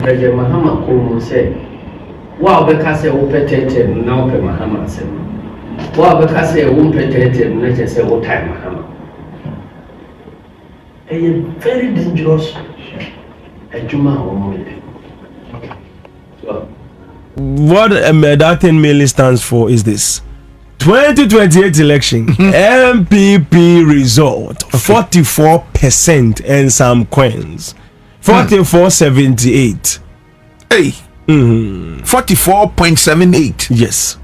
President Mahama Kumu said, "Wow, because I open now, Mahama said, wow, because I open not just say what time Mahama." A very dangerous Juma Omode. What that 10 million stands for is this 2028 election MPP result 44% and some coins 44.78. Hey, 44.78. Yes,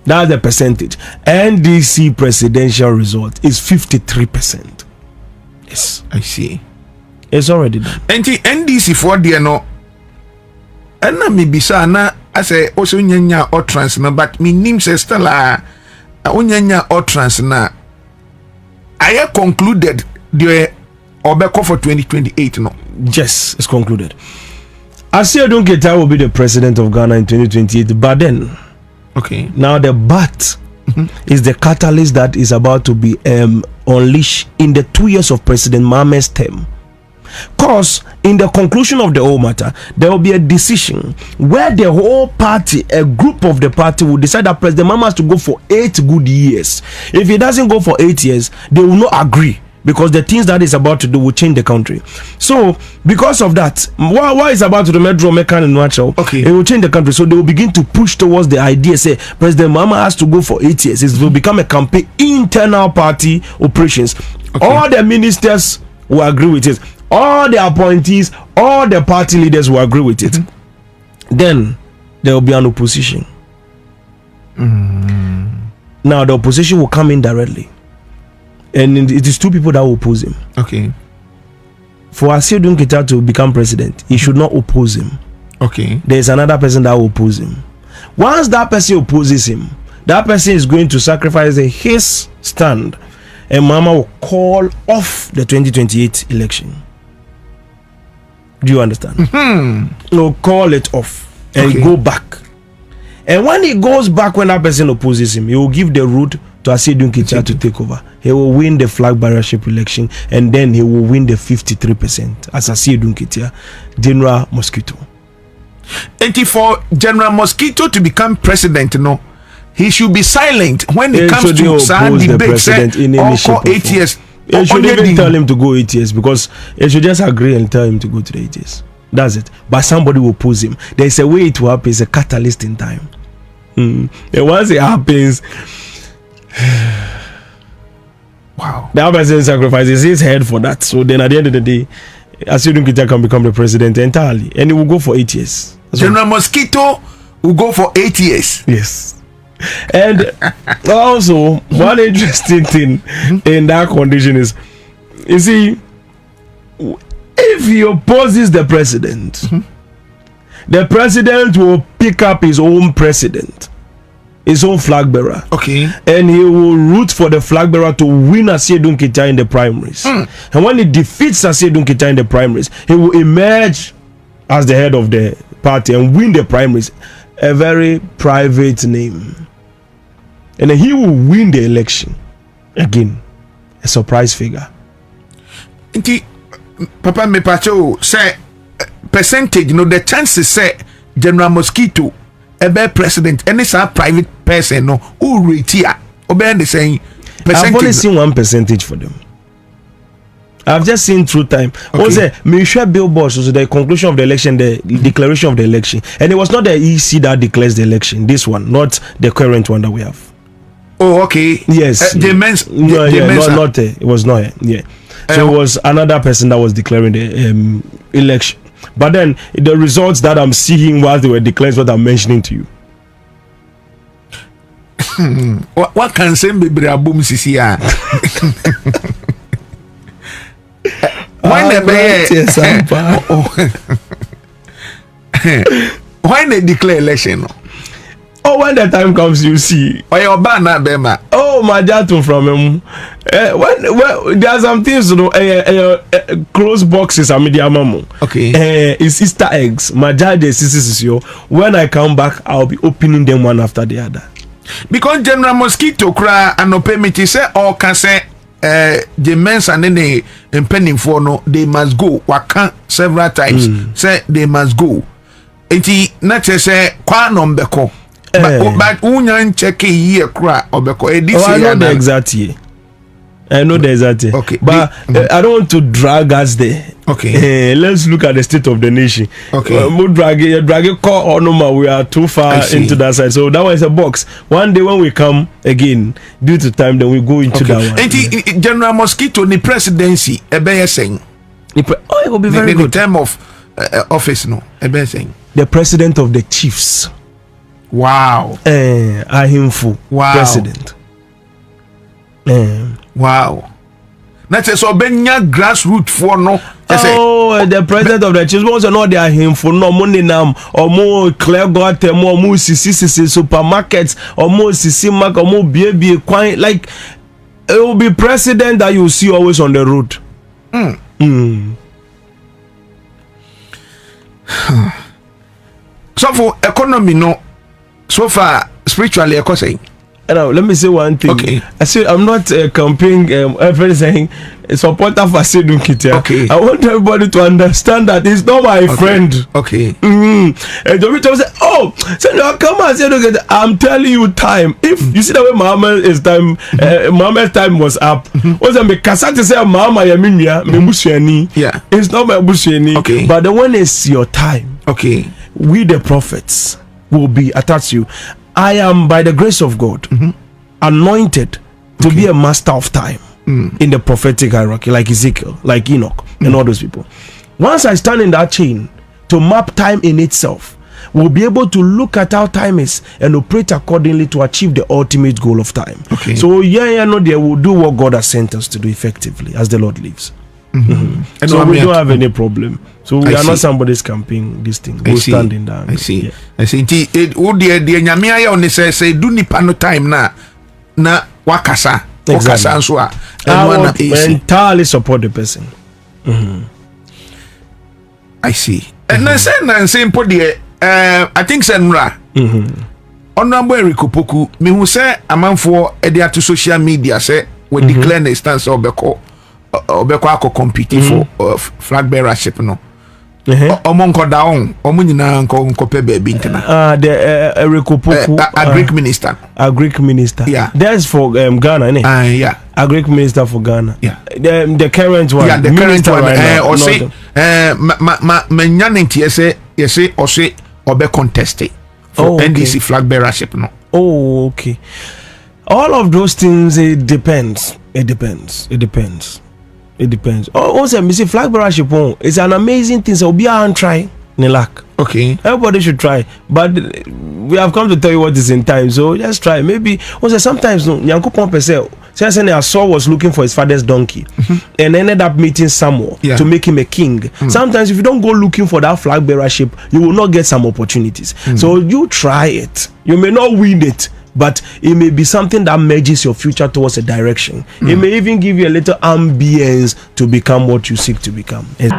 that's the percentage. NDC presidential result is 53%. Yes, I see. It's already done. And the NDC for the no, and na me bisa na I say also nyanya utterance no, but me name says Stella nyanya utterance na. I concluded the Obeko for 2028 no. Yes, it's concluded. Aseidu Nketia will be the president of Ghana in 2028, but then okay, now the but is the catalyst that is about to be unleashed in the 2 years of President Mahama's term. Because in the conclusion of the whole matter, there will be a decision where the whole party, a group of the party, will decide that President Mahama has to go for 8 good years. If he doesn't go for 8 years, they will not agree, because the things that is about to do will change the country. So because of that, what is about to do Metro Mekan and natural, okay, it will change the country. So they will begin to push towards the idea, say President Mahama has to go for 8 years. It will become a campaign, internal party operations. Okay. All the ministers will agree with it. All the appointees, all the party leaders will agree with it. Then there will be an opposition. Now the opposition will come in directly, and it is 2 people that will oppose him. Okay. For Aseidu Nketia to become president, he should not oppose him. Okay. There is another person that will oppose him. Once that person opposes him, that person is going to sacrifice his stand, and Mama will call off the 2028 election. Do you understand? He'll call it off and go back. And when he goes back, when that person opposes him, he will give the route to Aseidu Nketia to take over. He will win the flag bearership election, and then he will win the 53% as Aseidu Nketia, General Mosquito. And for General Mosquito to become president, no, he should be silent when it comes to some debates. In or 8 years. They should even tell him to go 8 years, because they should just agree and tell him to go to the 8 years. That's it. But somebody will oppose him. There is a way it will happen. It's a catalyst in time. And once it happens, wow, the other person sacrifices his head for that. So then at the end of the day, Aseidu Nketia can become the president entirely, and he will go for 8 years. General Mosquito will go for 8 years. Yes. And also, one interesting thing in that condition is, you see, if he opposes the president, the president will pick up his own president, his own flag bearer. Okay. And he will root for the flag bearer to win Aseidu Nketia in the primaries. And when he defeats Aseidu Nketia in the primaries, he will emerge as the head of the party and win the primaries. A very private name. And then he will win the election again. A surprise figure. Papa me pacho say percentage, no, the chances say General Mosquito be president, and it's a private person, no, who rate here obey the saying percentage. I've only seen 1% for them. I've just seen through time. Also, me share billboards. So the conclusion of the election, the declaration of the election, and it was not the EC that declares the election. This one, not the current one that we have. Oh, okay. Yes. It was not. Yeah. So it was another person that was declaring the election. But then the results that I'm seeing while they were declared, what I'm mentioning to you. What can say be boom CCR? When when they declare election? Oh, when the time comes, you see. Oh, your banner, Bema. Oh, my dad from him. When there are some things, you know, closed boxes are media mamu. Okay. It's Easter eggs. My dad is yo. When I come back, I'll be opening them one after the other. Because General Mosquito cry and no payment say or can say the men's and then the penning for no, they must go. Waka several times. Say they must go. Enti na say kwa nombeko. But unyan check here cra obeko. I know the exact year. I know the exact year. Okay. But I don't want to drag us there. Okay. Let's look at the state of the nation. Okay. Drag it call or no, we are too far into that side. So that one is a box. One day when we come again, due to time, then we go into that one. And General Mosquito, the presidency, ebe saying. It will be very good. The term of office, no, ebe saying. The president of the chiefs. Wow. Ahimfu. Wow. President. Wow. That's so benya grassroots for no. The president of the chiefs was not there him for no money now or more clear got more sisi supermarkets or more sisi mark or more baby quite like it will be president that you see always on the road. So for economy no so far spiritually I say. Now, let me say one thing. Okay. I say I'm not campaigning saying a supporter for Aseidu Nketia. Okay. I want everybody to understand that he's not my friend. Okay. And the say, oh, so now come and say, I'm telling you time. If you see the way Muhammad's time was up, was a Kasati say Mama Yaminia, me yeah. It's not my busheni. Okay. But the one is your time. Okay. We the prophets will be attached to you. I am, by the grace of God, anointed to be a master of time in the prophetic hierarchy, like Ezekiel, like Enoch, and all those people. Once I stand in that chain to map time in itself, we'll be able to look at how time is and operate accordingly to achieve the ultimate goal of time. Okay. So, they will do what God has sent us to do effectively as the Lord lives. And so we don't have any problem. So we are not somebody's camping this thing. We'll stand in that. I see. Yeah. I see. The nyamia ya oni say do nipa no time na wakasa. Wakasa so a. I will entirely support the person. I see. And I say mpo de I think Senra. Honorable Erikopoku me hu say amanfo e dey to social media say we declare the stance obeko ako compete for flag bearership no. Omonko down omunyina nko pe baby ntina. The Erikopoku Agric minister. Agric minister. Yeah. That's for Ghana, innit? Yeah. Agric minister for Ghana. Yeah. The current one. Yeah, the current one. Right or say Nketia say or say obe contested for NDC flag bearership no. Oh, okay. All of those things, it depends. It depends. Oh, also, Mr. Flag bearership, it's an amazing thing. So be and try. Nilak. Okay. Everybody should try. But we have come to tell you what is in time. So just try. Maybe also sometimes no. Nyanko Pompe say Sowah was looking for his father's donkey and ended up meeting Samuel to make him a king. Sometimes if you don't go looking for that flag bearership, you will not get some opportunities. So you try it. You may not win it, but it may be something that merges your future towards a direction. It may even give you a little ambience to become what you seek to become. Very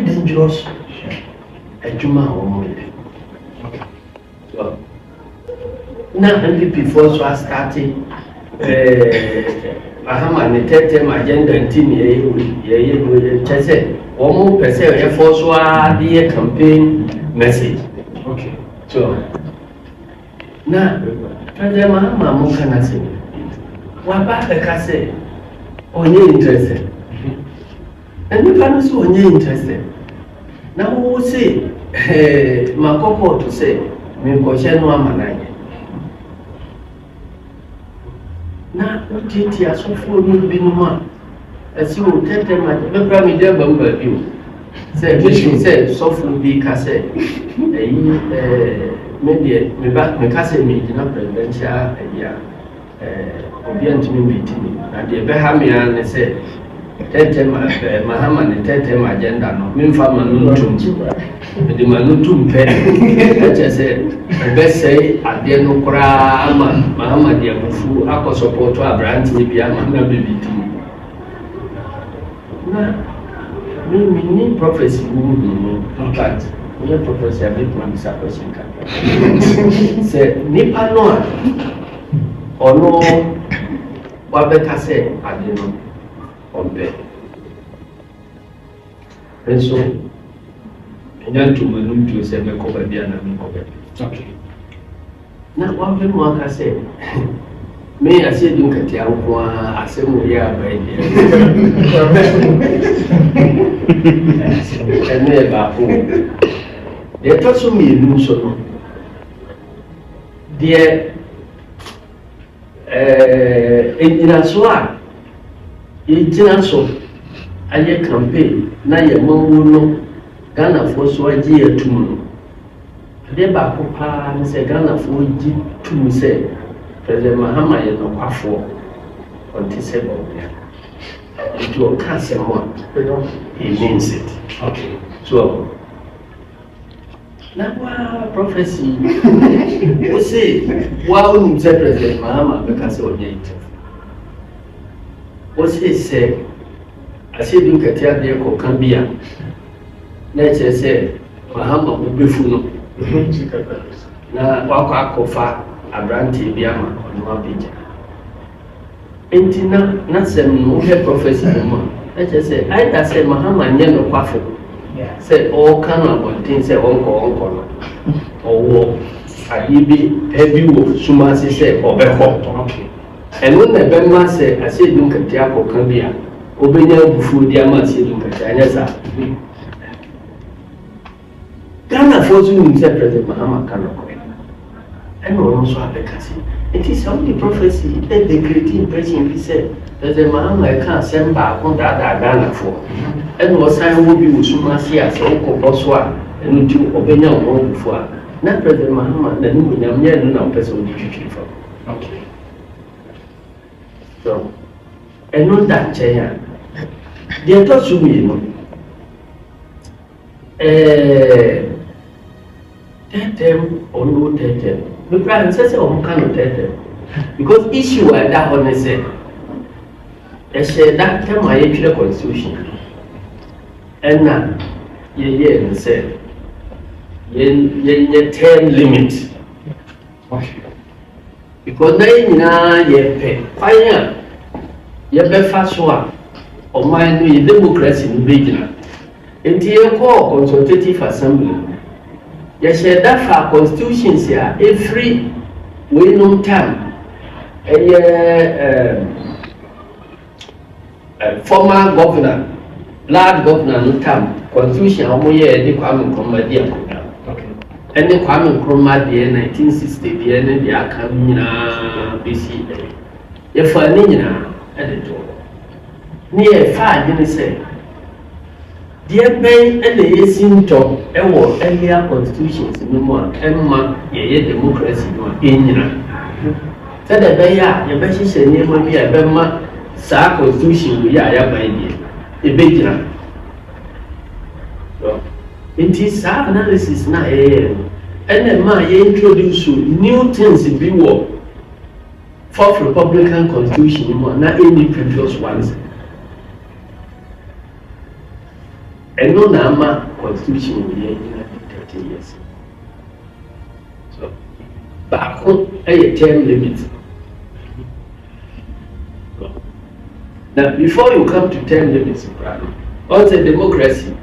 dangerous. Now, NDP first was starting. Mahama ne tetem agenda ntini ye chese omo pese ye force the campaign message. Okay. So na President Mahama mo kana se wa ba the kase onye interested. And you can also onye interested. Now who say makoko to say me question no amanaye. Na Nketia so for no binuma asi o tete ma be bra me dey bamba bi o say mission say so for bi ka say me ba me ka say me dina presidential ya obi antimi meeting na dey be ha me an say tete ma Mahama ne tete ma agenda no me fa ma no tum me de ma no tum pe e say be say ade no kura ama Mahama de abufu akọ support Abraham bi ama na bebiti na Me prophecy but me prophecy a bit man disappointing kan. Say nipa no a ono wabeka say ade no ombe. Enso enyantu manuntu say me ko ba bia na me ko ba. Okay. Na wabe mu aka say me Aseidu Nketia nko a asemu ye abai dia. Ene ba ko. De to so me nu so no. De ejina so a ejina so aye campaign na ye mawu no Ghana fo so agi atum no. De ba ko pa ne se Ghana fo agi tum se President Mahama is no quaffo on disabled. It will cancel one. He means it. Okay. So now prophecy we say why would say President Mahama because of it. What he say Aseidu Nketia de ko Kambia. Let's say Mahama will be full. Na wako akofa Abranti Biama on Mabija. Entina, not some no prophecy. Let's say, I say Mahama Nyano Quaffo. Say all kind of things, say uncle, or war. I be heavy wolf, Sumasi say, or Beho. And when the Bema say, Aseidu Nketia ko Kambia, Obenya Bufu Diama Aseidu Nketia. Ghana force you say President Mahama cannot. And also have a cassie. It is only prophecy that the great impression he said that the Mahama can't send back on that Ghana for. And was I will be with Sumasi as Uncle Boswa and to Obenya on before. Not President Mahama, the new Yamia no person will be for. Okay. So, and not that chair. They thought to me, tell them or no tell them. The prime says, "Oh, cannot tell them because issue at that one is they say that time I actually constitution and now ye say ye term limit because they na ye pay fire ye be faswa or mind we democracy in regional until call consultative assembly. Yes, that for constitutions here, every winning time, a former governor, large governor, no time, constitution, how year they come from my dear. And they come from my dear 1960, the end of the Akamina BC. If I need editor near 5 minutes say. Dear Bay and the Yasinto, earlier constitutions no more, Emma, ye democracy, no in. Said the Bayer, your best say near be a Bema, Sa constitution, we are by the Bejina. It is our analysis now, and then my introduce new things in the war. Fourth Republican Constitution, not any previous ones. And no Nama constitution will be in 30 years. So, back on a term limit. Now, before you come to term limits, also democracy.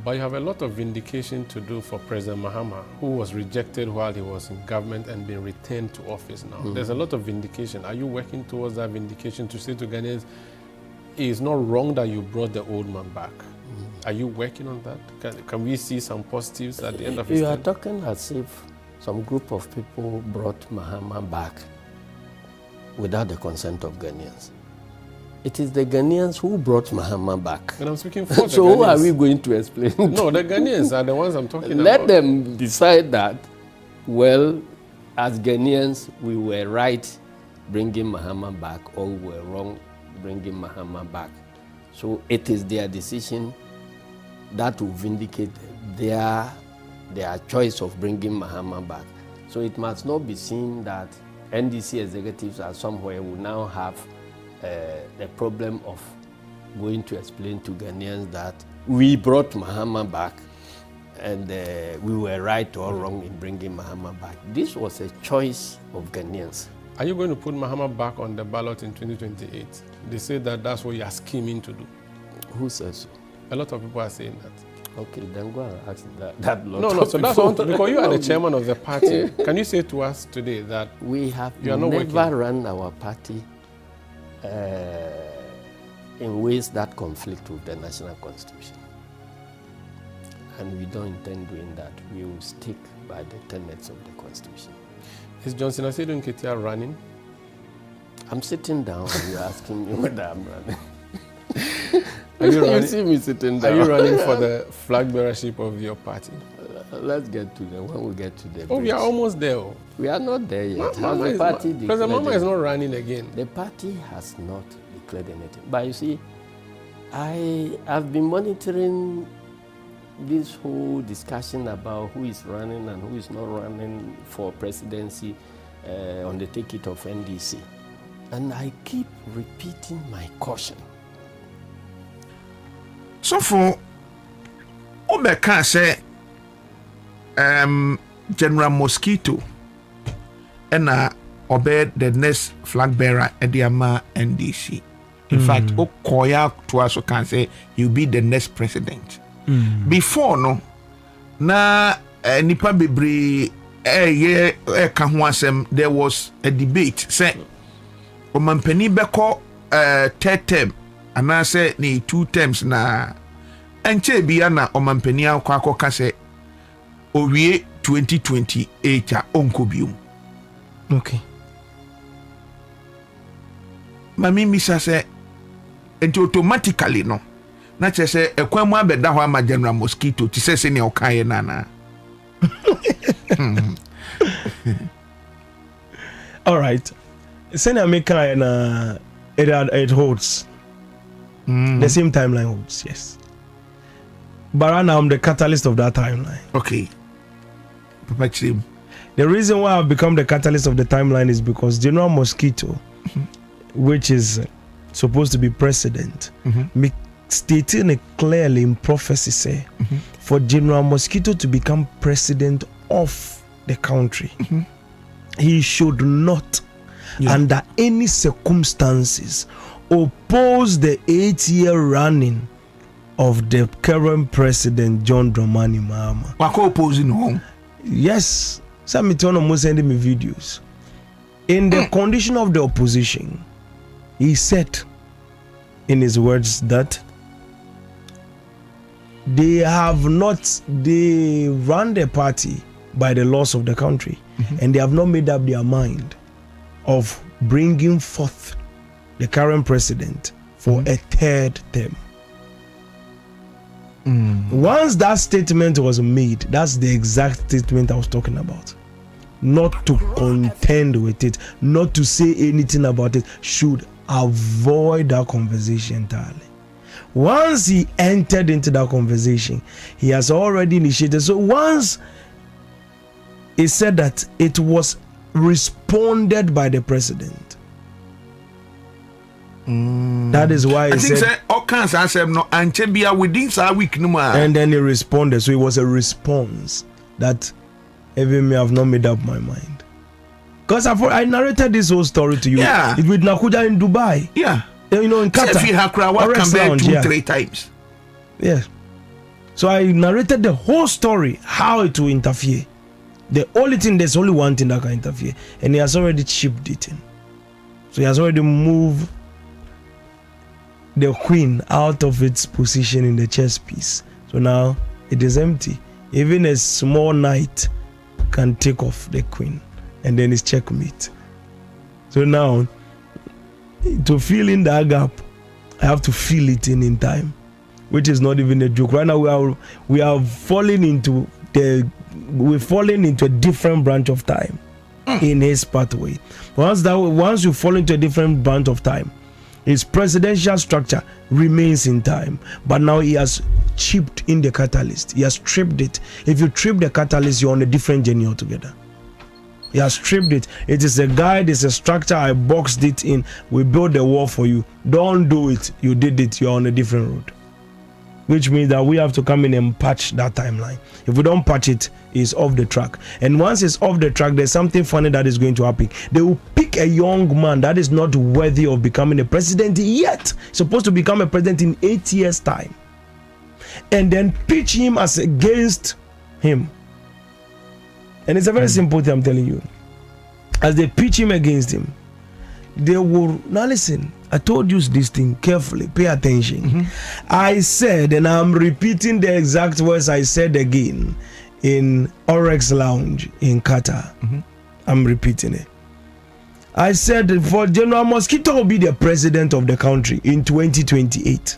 But you have a lot of vindication to do for President Mahama, who was rejected while he was in government and been returned to office now. There's a lot of vindication. Are you working towards that vindication to say to Ghanaians, it's not wrong that you brought the old man back? Are you working on that? Can we see some positives at the end of his You are time? talking as if some group of people brought Mahama back without the consent of Ghanaians. It is the Ghanaians who brought Mahama back. And I'm speaking for the So Ghanaians. who are we going to explain? No, the Ghanaians are the ones I'm talking Let about. them decide that, well, as Ghanaians, we were right bringing Mahama back, or we were wrong bringing Mahama back. So it is their decision that will vindicate their choice of bringing Mahama back. So it must not be seen that NDC executives are somewhere who now have the problem of going to explain to Ghanaians that we brought Mahama back, and we were right or wrong in bringing Mahama back. This was a choice of Ghanaians. Are you going to put Mahama back on the ballot in 2028? They say that that's what you are scheming to do. Who says so? A lot of people are saying that. Okay, then go and ask that lot. No, so that's what, because you are the chairman of the party. Can you say to us today that we have never run our party in ways that conflict with the national constitution? And we don't intend doing that. We will stick by the tenets of the constitution. Is Johnson Aseidu Nketia running? I'm sitting down and you're asking me whether I'm running. Are you running? You see me sitting down. Are you running for the flag bearership of your party? Let's get to them when we get to the Oh, we are almost there. We are not there yet. President Mahama is not running again. The party has not declared anything. But you see, I've been monitoring this whole discussion about who is running and who is not running for presidency on the ticket of NDC. And I keep repeating my caution. So for Obeka say General Mosquito and obey the next flag bearer at the Ama NDC. In fact, Okoya to us can say he'll be the next president. Before no na nipa bebre ka ho asem, there was a debate say omampani beko third term ana say ni 2 terms na enche bia na omampani akwa say owie 2028 a onkobium. Okay. Mami misa say enti automatically no na che say ekwan mu abeda ho ama General Mosquito ti say ne okaye nana. All right. Send America and it holds. The same timeline holds, yes. But right now I'm the catalyst of that timeline. Okay. The reason why I've become the catalyst of the timeline is because General Mosquito, which is supposed to be president, stating it clearly in prophecy, say, for General Mosquito to become president of the country, he should not, under any circumstances, oppose the 8-year running of the current president, John Dramani Mahama. Wako opposing home? Yes. Some almost sending me videos. In the condition of the opposition, he said in his words that they run the party by the laws of the country, and they have not made up their mind of bringing forth the current president for a third term. Once that statement was made, that's the exact statement I was talking about. Not to contend with it, not to say anything about it, should avoid that conversation entirely. Once he entered into that conversation, he has already initiated. So once he said that it was responded by the president, that is why he said all kinds of answer no anchebia within a week no more. And then he responded. So it was a response that even me have not made up my mind. Because I narrated this whole story to you. Yeah. With Nakuja in Dubai. Yeah. You know, in Qatar. 3 times. Yes. So I narrated the whole story, how it will interfere. There's only one thing that can interfere. And he has already chipped it in. So he has already moved the queen out of its position in the chess piece. So now it is empty. Even a small knight can take off the queen, and then it's checkmate. So now, to fill in that gap, I have to fill it in time, which is not even a joke. Right now we are falling into a different branch of time in his pathway. Once you fall into a different branch of time, his presidential structure remains in time, but now he has chipped in the catalyst. He has stripped it. If you trip the catalyst, you're on a different journey altogether. He has stripped it. It is a guide, it's a structure. I boxed it in. We built the wall for you. Don't do it. You did it. You're on a different road. which means that we have to come in and patch that timeline. If we don't patch it, it's off the track. And once it's off the track, there's something funny that is going to happen. They will pick a young man that is not worthy of becoming a president yet, supposed to become a president in 8 years' time, and then pitch him as against him. And it's a very simple thing, I'm telling you. As they pitch him against him, they will now listen. I told you this thing carefully, pay attention. I said, and I'm repeating the exact words I said again in Orex Lounge in Qatar. I'm repeating it. I said, for General Mosquito will be the president of the country in 2028.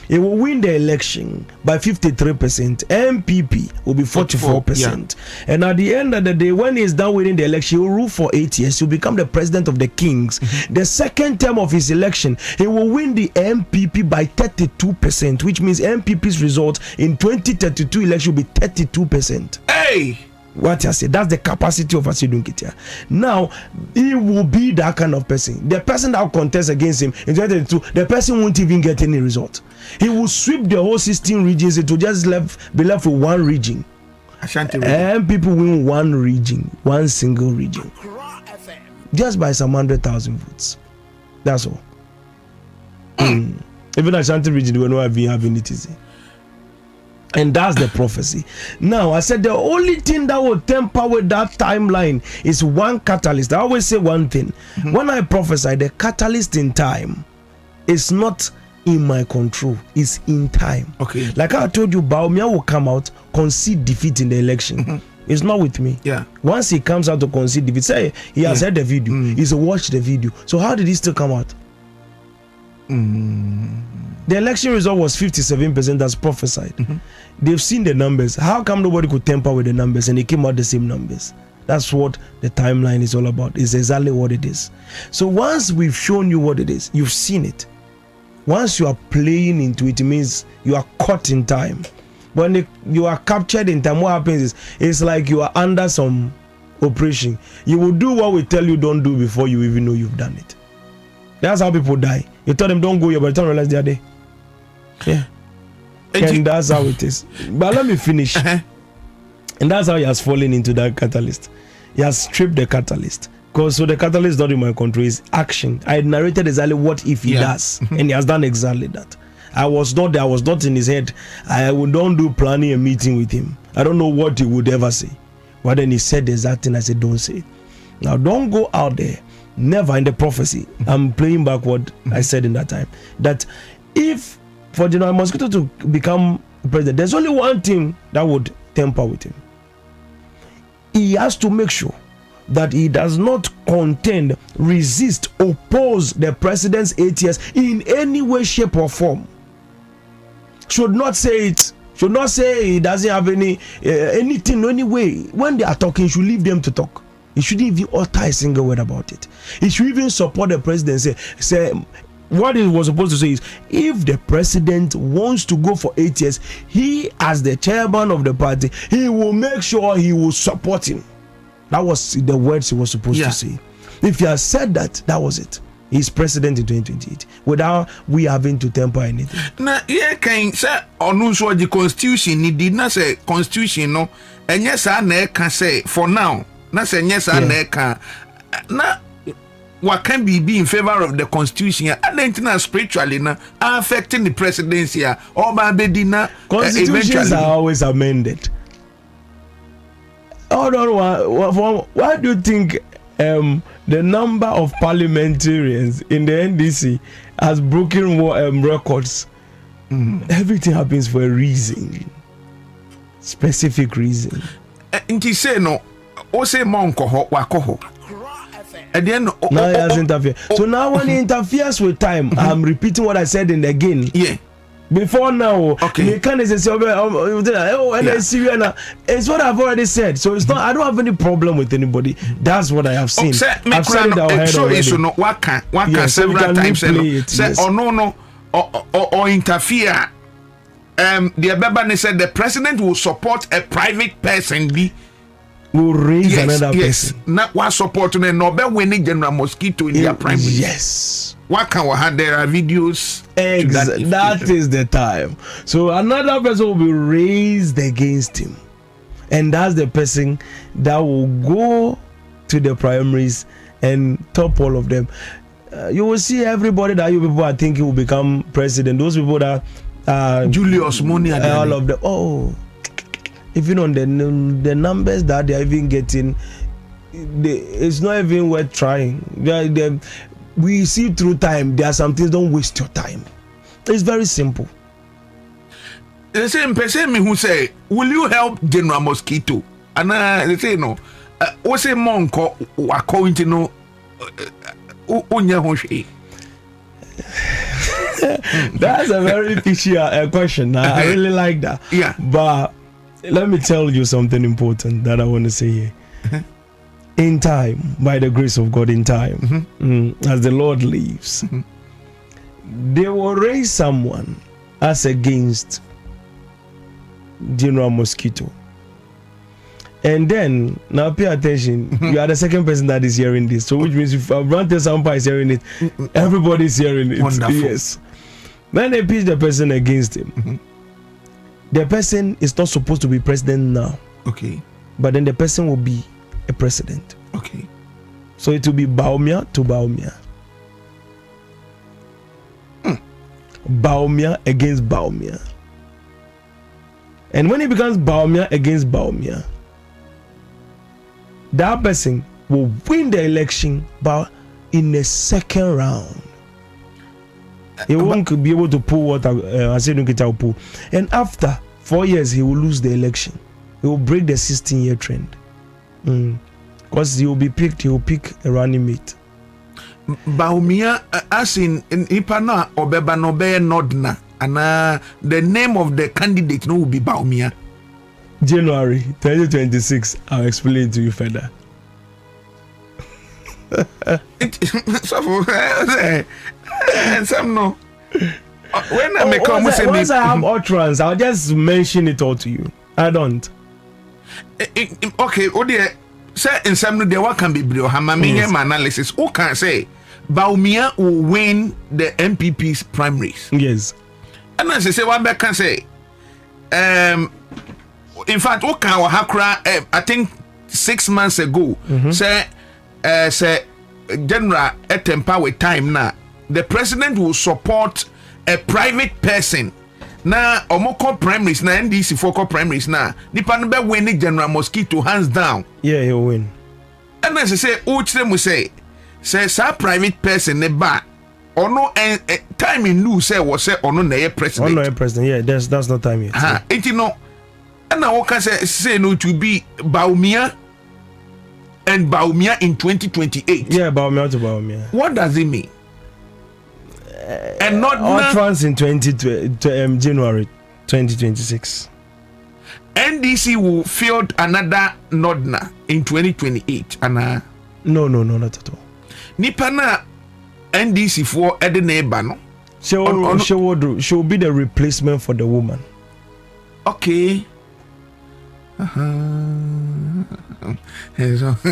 He will win the election by 53%. MPP will be 44%. And at the end of the day, when he's done winning the election, he will rule for 8 years. He will become the president of the kings. The second term of his election, he will win the MPP by 32%, which means MPP's result in 2032 election will be 32%. Hey! What I say, that's the capacity of Aseidu Nketia. Now, he will be that kind of person. The person that will contest against him in 2022, the person won't even get any result. He will sweep the whole 16 regions. It will just be left with one region. Ashanti region. And people win one region, one single region, just by some 100,000 votes. That's all. Even Ashanti region, we know I've been having it easy. And that's the prophecy. Now, I said the only thing that will temper with that timeline is one catalyst. I always say one thing. When I prophesy, the catalyst in time is not in my control, it's in time. Okay. Like I told you, Baumia will come out, concede defeat in the election. It's not with me. Yeah. Once he comes out to concede defeat, say he has heard the video, he's watched the video. So how did he still come out? The election result was 57% as prophesied. They've seen the numbers. How come nobody could tamper with the numbers and it came out the same numbers? That's what the timeline is all about. It's exactly what it is. So once we've shown you what it is, you've seen it. Once you are playing into it, it means you are caught in time. When you are captured in time, what happens is it's like you are under some operation. You will do what we tell you don't do before you even know you've done it. That's how people die. You tell them don't go here, but they don't realize they are there. Yeah. And that's how it is. But let me finish. And that's how he has fallen into that catalyst. He has stripped the catalyst. Because so the catalyst is not in my control, it's action. I narrated exactly what if he does. And he has done exactly that. I was not there, I was not in his head. I don't do planning a meeting with him. I don't know what he would ever say. But then he said the exact thing. I said, don't say it. Now don't go out there. Never in the prophecy. I'm playing back what I said in that time. That if for General Mosquito to become president, there's only one thing that would temper with him. He has to make sure that he does not contend, resist, oppose the president's 8 years in any way, shape, or form. Should not say it. Should not say he doesn't have anything, any way. When they are talking, should leave them to talk. He shouldn't even utter a single word about it. He should even support the president. Say what he was supposed to say is, if the president wants to go for 8 years, he as the chairman of the party, he will make sure he will support him. That was the words he was supposed to say. If he has said that, that was it. He's president in 2028 without we having to temper anything. Na can say onu so the constitution ni did not say constitution no and yes I can say for now na say yes I can na what can be in favor of the constitution and spiritually na affecting the presidency or bedina constitutions are always amended. Oh no, why do you think the number of parliamentarians in the NDC has broken records? Everything happens for a reason, specific reason. Inti say no, o say monko ho wakoho. Now he has interfered. So now when he interferes with time, I'm repeating what I said in the again. Yeah. Before now, okay. It's what I've already said. So it's not. I don't have any problem with anybody. That's what I have seen. I've said it out already. What can several times say no or interfere. The Ababane said the president will support a private person. will raise another person. Not one support no be winning General Mosquito in their primaries. Yes. What can we have? There are videos. That is the time. So another person will be raised against him, and that's the person that will go to the primaries and top all of them. You will see everybody that you people are thinking will become president. Those people that Julius Money, all of them. Oh, even on the numbers that they are even getting, it's not even worth trying. We see through time. There are some things. Don't waste your time. It's very simple. The same person who say, "Will you help General Mosquito?" And they say no. What's a monk according to no? That's a very fishy question. I really like that. Yeah. But let me tell you something important that I want to say here. In time, by the grace of God, in time, as the Lord lives, they will raise someone as against General Mosquito. And then, now pay attention, you are the second person that is hearing this. So which means if Abrante Sampa is hearing it, everybody is hearing it. Wonderful. Yes. When they pitch the person against him, the person is not supposed to be president now. Okay. But then the person will be a president. Okay. So it will be Baumia to Baumia. Baumia against Baumia. And when it becomes Baumia against Baumia, that person will win the election, but in the second round. He won't be able to pull what Aseidu Nketia will pull. And after 4 years, he will lose the election. He will break the 16-year trend. Because he will be picked, he will pick a running mate. Baumia, as in Ipana Obeba Nobe Nodna, and the name of the candidate no will be Baumia. January 2026, I'll explain to you further. Some no. When I make once I have utterance, I'll just mention it all to you. I don't. Okay, oh dear. Say in some day what can be brio. Hamamiya analysis. Who can say Baumia will win the MPP's primaries? Yes. And as I say, one back can say, in fact, I think 6 months ago, say General Etempa with time now, the president will support a private person. Now, Omoko primaries, now NDC for primaries now. Nipa no be win General Mosquito hands down. Yeah, he'll win. And as I say, which them will say private person ne ba. Or no time in new say was say or no na president. Oh no, president. Yeah, that's not time yet. It no. And now can say no to be Baumia and Baumia in 2028. Yeah, Baumia to Baumia. What does it mean? And not utterance in January 2026. NDC will field another Nodna in 2028. And no, not at all. Nipana NDC for Edeneba no. She will be the replacement for the woman. Okay.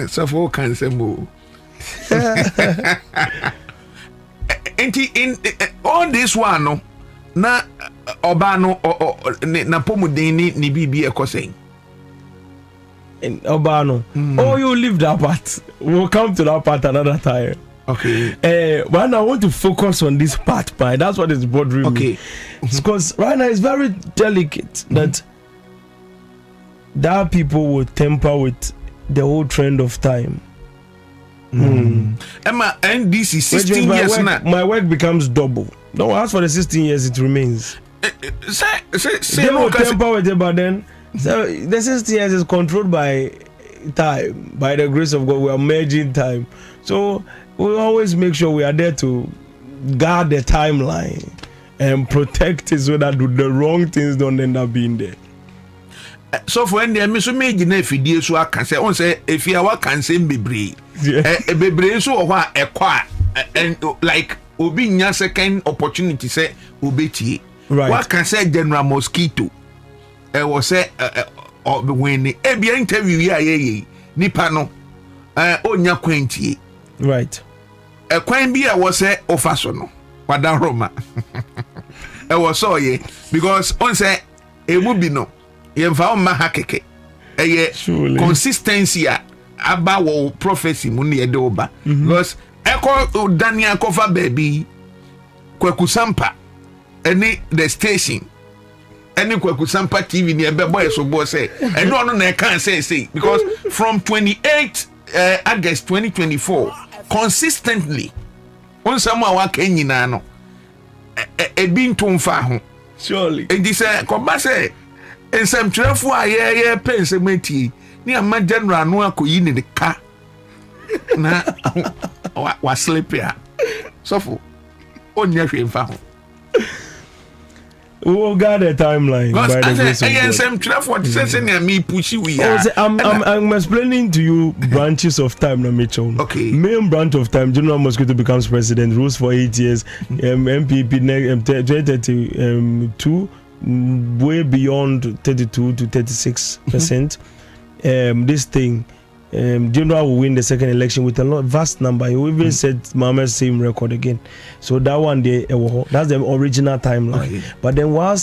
So for can say more. In all this one no na Obano na pomudini ni bibi ekoseng. In Obano. Oh, you leave that part. We'll come to that part another time. Okay. But now I want to focus on this part. That's what is bothering me. Because right now it's very delicate that people will temper with the whole trend of time. Emma, NDC 16 years now. My work becomes double. Don't ask for the 16 years, it remains. They will temper with it, but then so the 16 years is controlled by time. By the grace of God, we are merging time. So we always make sure we are there to guard the timeline and protect it so that the wrong things don't end up being there. So for any me so make na fidie so aka say on say if you are can say bebre bebre so o hwa ekwa and like obi nya second opportunity say obetie right. What can say General Mosquito was say or when ebia interview ya ye nipa no onya kwantie right kwan bi a wo se ofaso no wadan roma was so ye because on say emu bi no ye mfa o ma hakeke consistency aba wo prophecy mu ne de oba because Daniel cover baby Kwaku Sampa any the station any Kwaku Sampa TV near boy so boy say and no I can't say because from 28 August 2024 consistently on someone wa kenyina no e bin to mfa ho surely and this koba say en sam trefo aye pensementi ni ama general no akoyi ne ka na wa sleep ya so for onya hwe mfa ho. Oh God, a timeline. I'm explaining to you branches of time, no Mitchell. Okay. Main branch of time, General Mosquito becomes president, rules for 8 years. MPP 2032, way beyond 32 to 36%. This thing. General will win the second election with a vast number. He even set Mohammed's same record again. So that one day, that's the original timeline. Okay. But then why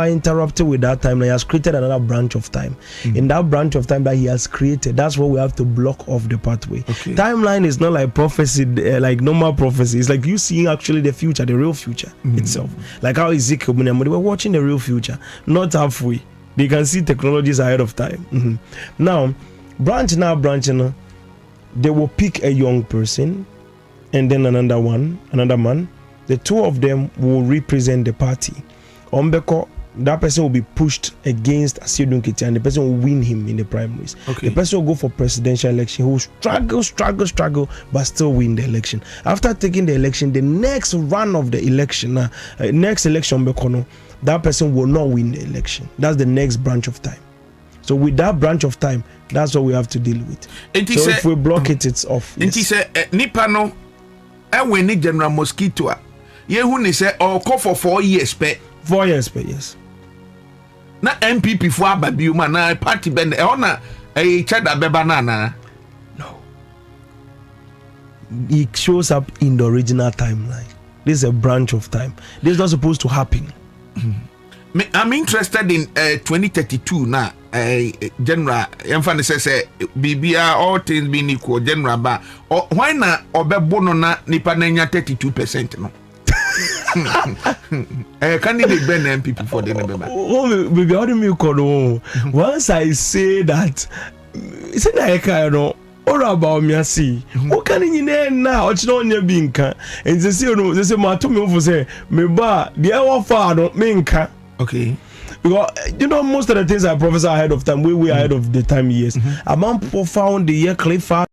interrupted with that timeline? He has created another branch of time. In that branch of time that he has created, that's what we have to block off the pathway. Okay. Timeline is not like prophecy, like normal prophecy. It's like you seeing actually the future, the real future itself. Like how Ezekiel, they were watching the real future, not halfway. They can see technologies ahead of time. Now, branch, they will pick a young person and then another man. The two of them will represent the party. Ombeko, that person will be pushed against Aseidu Nketia and the person will win him in the primaries. Okay. The person will go for presidential election. He will struggle, but still win the election. After taking the election, the next run of the election, next election, that person will not win the election. That's the next branch of time. So with that branch of time, that's what we have to deal with. So if we block it, it's off. And he said, Nipa no, when ni General Mosquito, you ni say, or call for 4 years pay. 4 years pay, yes. Na MPP for Ababiuma, na party bend, ona a chada bebanana. No. It shows up in the original timeline. This is a branch of time. This is not supposed to happen. I'm interested in 2032 now. General, Enfant says, BBR, all things being equal, General, but why not Obebono na Nipanenya 32%? No, candidate Ben MPP for the November. Oh, baby, how do you call? Once I say that, it's a no. Or about me, I see. What can you now? It's not your being can. And they say, no, they say, my two me say, me ba, the hour far don't mean can. Okay. Because you know, most of the things I prophesy ahead of time, we ahead of the time years. Among people found the year cliff